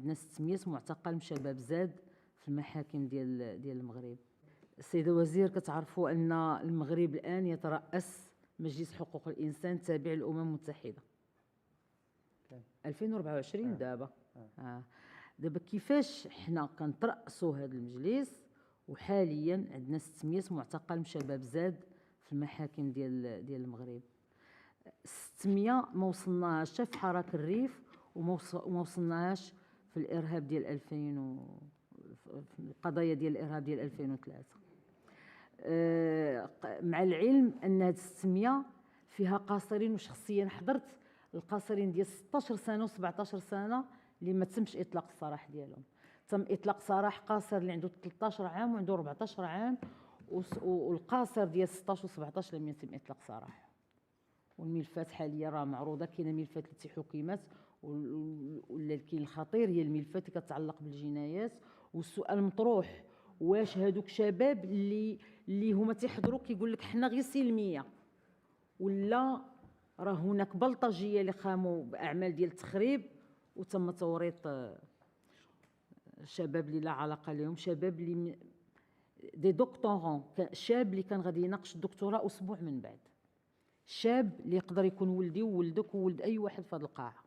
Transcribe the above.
عندنا 600 معتقل شباب زاد في المحاكم ديال المغرب. السيده وزير، كتعرفوا ان المغرب الان يترأس مجلس حقوق الانسان تابع للامم المتحده 2024 دابا. دابا كيفاش حنا كنترأسوا هذا المجلس وحاليا عندنا 600 معتقل شباب زاد في المحاكم ديال المغرب؟ 600 ما وصلناهاش حتى في حراك الريف، وما وصلناهاش في الارهاب ديال 2000 في القضايا ديال الارهاب ديال 2003. مع العلم ان هاد 600 فيها قاصرين، وشخصيا حضرت القاصرين ديال 16 سنه و17 سنه اللي ما تمش اطلاق السراح ديالهم. تم اطلاق سراح قاصر اللي عنده 13 عام وعنده 14 عام، والقاصر ديال 16 و17 لم يتم اطلاق سراحه. والملفات حاليا راه معروضه، كاينه ملفات التي حكمت، ولا كاين الخطير هي الملفات اللي كتعلق بالجنايات. والسؤال مطروح، واش هادوك شباب اللي هما تيحضروا كيقول لك حنا غير سلميه، ولا راه هناك بلطجيه اللي قاموا باعمال ديال التخريب وتم توريط شباب اللي لا علاقه لهم، شباب اللي دي دكتورون. شاب اللي كان غادي يناقش الدكتوراه اسبوع من بعد، شاب اللي يقدر يكون ولدي وولدك وولد اي واحد في هذه القاعه.